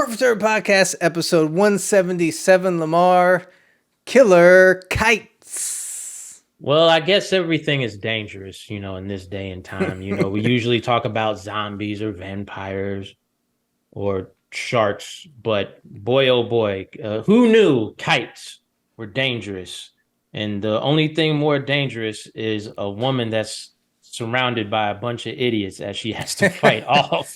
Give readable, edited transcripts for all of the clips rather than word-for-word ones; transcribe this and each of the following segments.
Report for Turd Podcast, episode 177, Lamar, Killer Kites. Well, I guess everything is dangerous, in this day and time. We usually talk about zombies or vampires or sharks, but boy, oh boy, who knew kites were dangerous? And the only thing more dangerous is a woman that's surrounded by a bunch of idiots as she has to fight off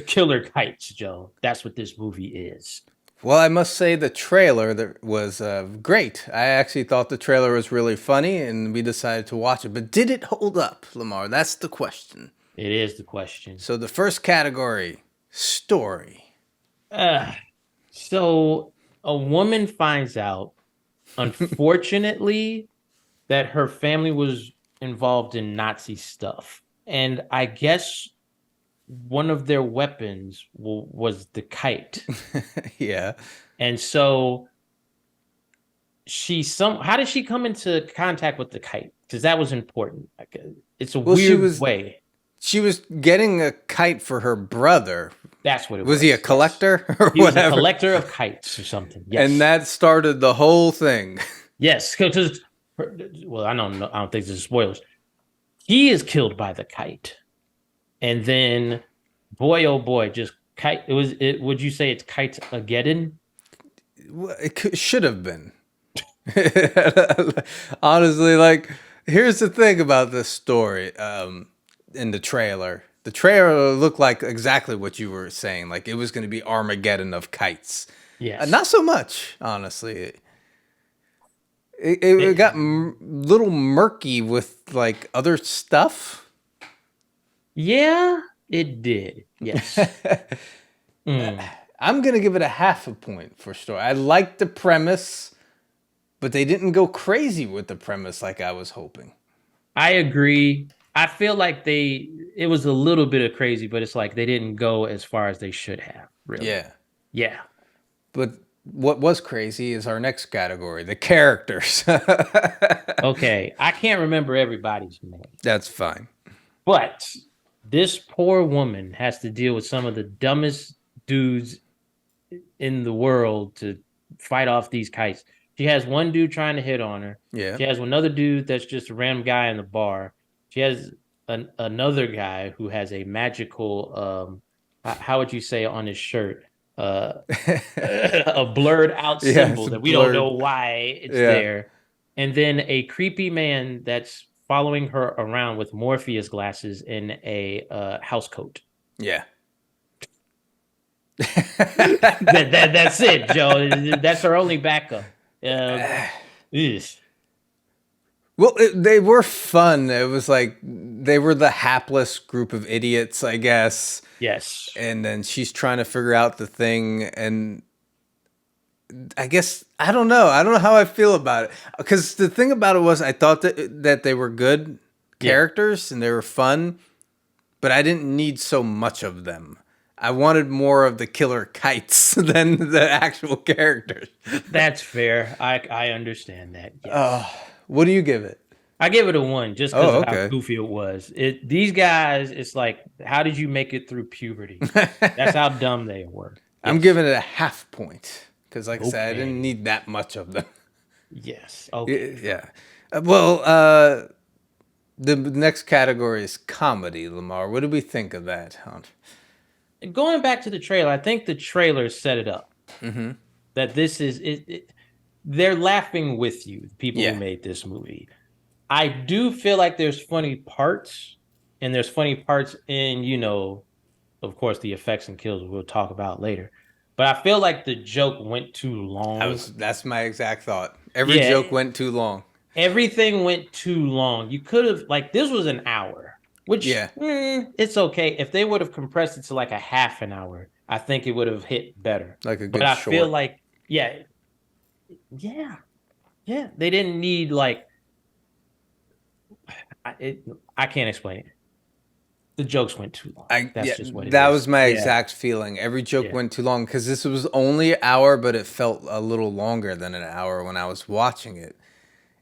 killer kites, Joe. That's what this movie is. Well, I must say the trailer was great. I actually thought the trailer was really funny, and we decided to watch it. But did it hold up, Lamar? That's the question. It is the question. So the first category, story. So a woman finds out, unfortunately, that her family was involved in Nazi stuff. And I guess one of their weapons was the kite. Yeah. And so how did she come into contact with the kite? Because that was important. It's a weird way. She was getting a kite for her brother. That's what it was. Was he a collector or he whatever? Was a collector of kites or something. Yes. And that started the whole thing. Yes, because I don't know. I don't think this is spoilers. He is killed by the kite, and then, boy, oh boy, just kite. Would you say it's kite-ageddon? It should have been. Honestly, here's the thing about this story. In the trailer looked like exactly what you were saying. Like it was going to be Armageddon of kites. Yes. Not so much, honestly. It got little murky with other stuff. Yeah, it did. Yes. I'm going to give it a half a point for story. I liked the premise, but they didn't go crazy with the premise like I was hoping. I agree. I feel like it was a little bit of crazy, but it's like they didn't go as far as they should have, really. Yeah. Yeah. But what was crazy is our next category, the characters. Okay. I can't remember everybody's name. That's fine. But this poor woman has to deal with some of the dumbest dudes in the world to fight off these kites. She has one dude trying to hit on her. Yeah. She has another dude that's just a random guy in the bar. She has another guy who has a magical, how would you say on his shirt? A blurred out symbol that we don't know why it's there. And then a creepy man that's following her around with Morpheus glasses in a house coat. Yeah. That's it, Joe. That's her only backup. Well, they were fun. It was like they were the hapless group of idiots, I guess. Yes. And then she's trying to figure out the thing. And I guess, I don't know. I don't know how I feel about it. Because the thing about it was I thought that they were good characters and they were fun. But I didn't need so much of them. I wanted more of the killer kites than the actual characters. That's fair. I understand that. Yes. What do you give it? I give it a 1 just because of how goofy it was. These guys, it's like, how did you make it through puberty? That's how dumb they were. Yes. I'm giving it a half point because, like I said, I didn't need that much of them. Yes. Okay. Yeah. Well, the next category is comedy, Lamar. What do we think of that, huh? Going back to the trailer, I think the trailer set it up. Mm-hmm. That this is it. They're laughing with you, the people who made this movie. I do feel like there's funny parts, and there's funny parts in, of course, the effects and kills we'll talk about later. But I feel like the joke went too long. That's my exact thought. Every joke went too long. Everything went too long. You could have, this was an hour, which, it's okay. If they would have compressed it to like a half an hour, I think it would have hit better. Like a good But I short. feel like, yeah, they didn't need I can't explain it. The jokes went too long. That's just what it is. That was my exact feeling. Every joke went too long because this was only an hour, but it felt a little longer than an hour when I was watching it.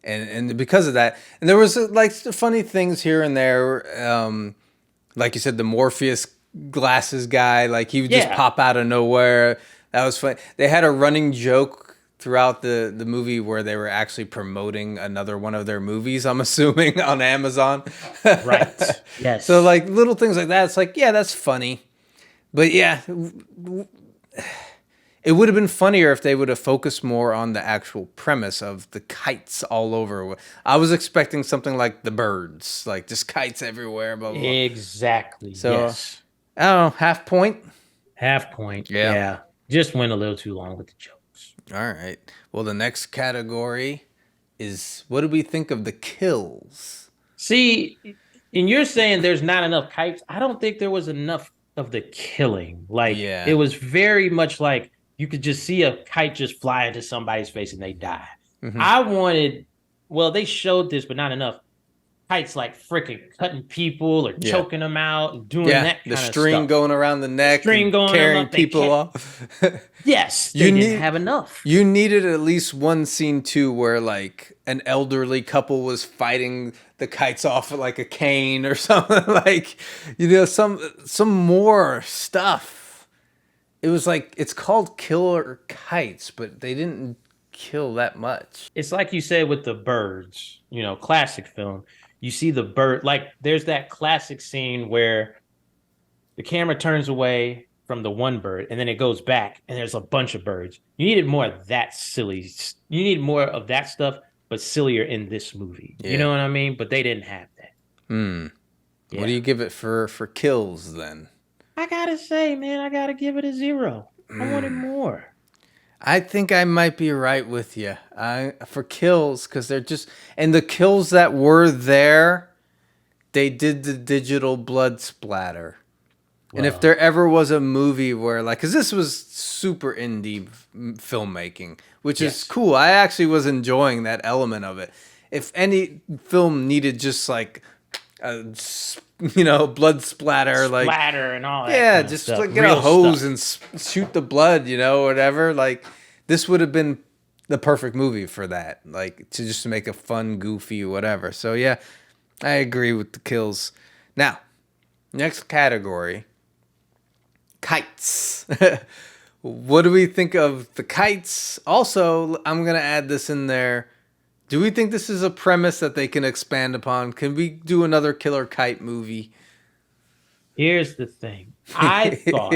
And because of that, and there was funny things here and there, like you said, the Morpheus glasses guy. Like he would just Yeah, pop out of nowhere. That was fun. They had a running joke throughout the movie where they were actually promoting another one of their movies, I'm assuming, on Amazon. right. So Yes. like little things like that, it's like, yeah, that's funny. But yeah, it would have been funnier if they would have focused more on the actual premise of the kites all over. I was expecting something like the birds, like just kites everywhere, blah blah blah. Exactly. So Yes. I don't know, half point. Half point. Yeah. Yeah. Just went a little too long with the jokes. All right. Well, the next category is what do we think of the kills? See, and you're saying there's not enough kites. I don't think there was enough of the killing. Like it Yeah. was very much like you could just see a kite just fly into somebody's face and they die. Hmm. I wanted, well, they showed this, but not enough. Kites like freaking cutting people or Yeah. choking them out and doing Yeah. that The kind of string stuff. going around the neck String and going them carrying up, they people can't. off. Yes, you they didn't need have enough. you needed at least one scene too where like an elderly couple was fighting the kites off with like a cane or something like some more stuff. It was like it's called Killer Kites, but they didn't kill that much. It's like you said with the birds, classic film. You see the bird, like there's that classic scene where the camera turns away from the one bird and then it goes back and there's a bunch of birds. You needed more of that silly. You need more of that stuff, but sillier in this movie. You Yeah. know what I mean? But they didn't have that. Hmm. What do Yeah. you give it for kills then? I gotta say, man, I gotta give it a 0. I wanted more. I think I might be right with you. I for kills because they're just and the kills that were there, they did the digital blood splatter. And if Well, there ever was a movie where like, because this was super indie filmmaking, which is yes. cool. I actually was enjoying that element of it. If any film needed just like, blood splatter, like Splatter and all that yeah, kind of just stuff. like get a Real hose stuff. and shoot the blood, whatever. Like this would have been the perfect movie for that. Like to just make a fun, goofy, whatever. So yeah, I agree with the kills. Now, next category, kites. What do we think of the kites? Also, I'm gonna add this in there. Do we think this is a premise that they can expand upon? Can we do another killer kite movie? Here's the thing. I thought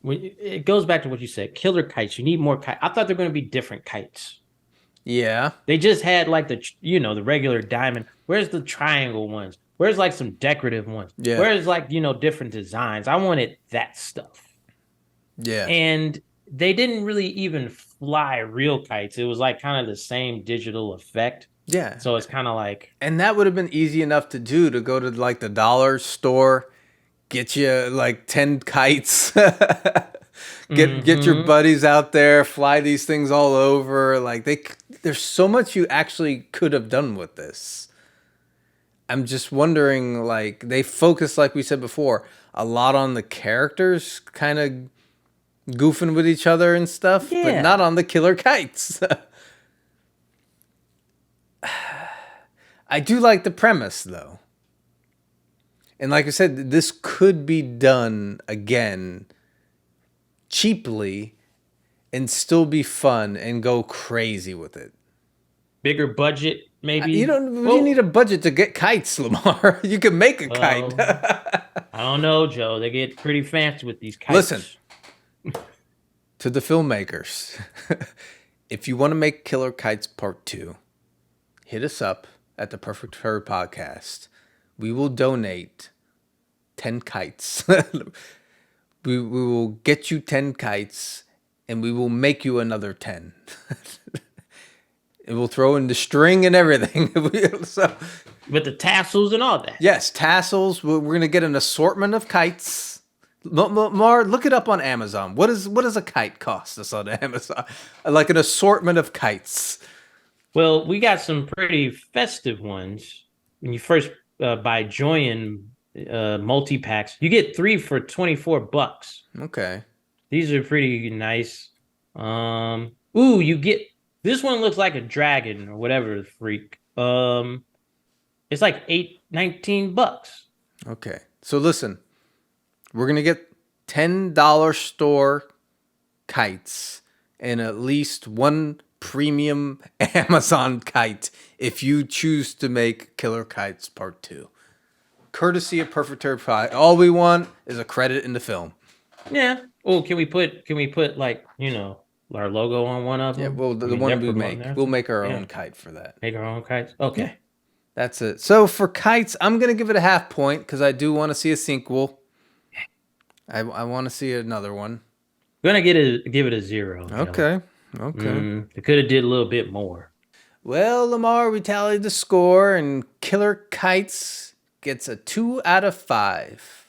it goes back to what you said. Killer kites. You need more kites. I thought they're going to be different kites. Yeah. They just had like the regular diamond. Where's the triangle ones? Where's like some decorative ones? Yeah. Where's like different designs? I wanted that stuff. Yeah. And they didn't really even fly real kites. It was like kind of the same digital effect. Yeah. So it's kind of like And that would have been easy enough to do to go to like the dollar store, get you like 10 kites. Get your mm-hmm. buddies out there, fly these things all over. Like there's so much you actually could have done with this. I'm just wondering like they focus like we said before, a lot on the characters kind of goofing with each other and stuff, but not Yeah. on the killer kites. I do like the premise though. And like I said, this could be done again cheaply and still be fun and go crazy with it. Bigger budget, You maybe. don't you need Well, a budget to get kites, Lamar. You can make a kite. well, I don't know, Joe. They get pretty fancy with these Listen, kites. to the filmmakers. If you want to make Killer Kites Part 2, hit us up at the Perfect Turd Podcast. We will donate 10 kites. We will get you 10 kites and we will make you another 10. It will throw in the string and everything. So, With the tassels and all that. yes, tassels. We're going to get an assortment of kites. Mar, look it up on Amazon. What does a kite cost us on Amazon? Like an assortment of kites. Well, we got some pretty festive ones. When you first buy Joyin multi packs, you get 3 for $24. Okay. These are pretty nice. Ooh, you get this one looks like a dragon or whatever the freak. It's like $19. Okay. So listen, We're going to get $10 store kites and at least one premium Amazon kite if you choose to make Killer Kites Part 2. Courtesy of Perfect Turd Pie. All we want is a credit in the film. Yeah. Oh, can we put like, our logo on one of Yeah, them? well, I the mean, they're one we promoting make. theirs. We'll make our Yeah. own kite for that. Make our own kites. Okay. Yeah. That's it. So for kites, I'm going to give it a half point because I do want to see a sequel. I want to see another one. Gonna give it a 0, Joe. Okay. Okay. They could have did a little bit more. Well, Lamar, we tallied the score, and Killer Kites gets a 2 out of 5.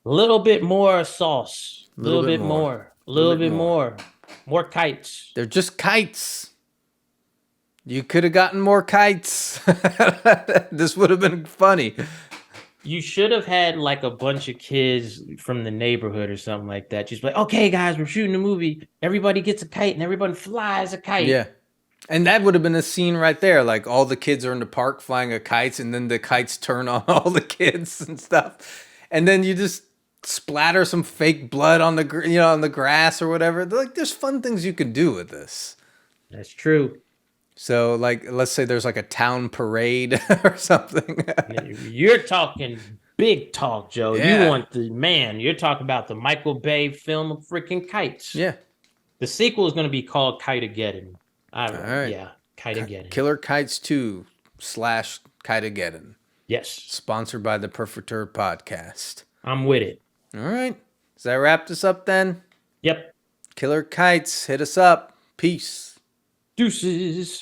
A little bit more sauce. A A little little bit bit more. more. A little bit more. More kites. They're just kites. You could have gotten more kites. This would have been funny. You should have had like a bunch of kids from the neighborhood or something like that. Just like, okay, guys, we're shooting a movie. Everybody gets a kite and everybody flies a kite. Yeah. And that would have been a scene right there. Like all the kids are in the park flying a kites, and then the kites turn on all the kids and stuff. And then you just splatter some fake blood on the on the grass or whatever. Like there's fun things you can do with this. That's true. So like let's say there's like a town parade or something. You're talking big talk, Joe. Yeah. You want you're talking about the Michael Bay film of freaking kites. Yeah. The sequel is going to be called Kite-ageddon. All right. Yeah, Kite-ageddon. Killer Kites 2 / Kite-ageddon. Yes. Sponsored by the Perfect Turd Podcast. I'm with it. All right. Does that wrap this up then? Yep. Killer Kites, hit us up. Peace. Deuces.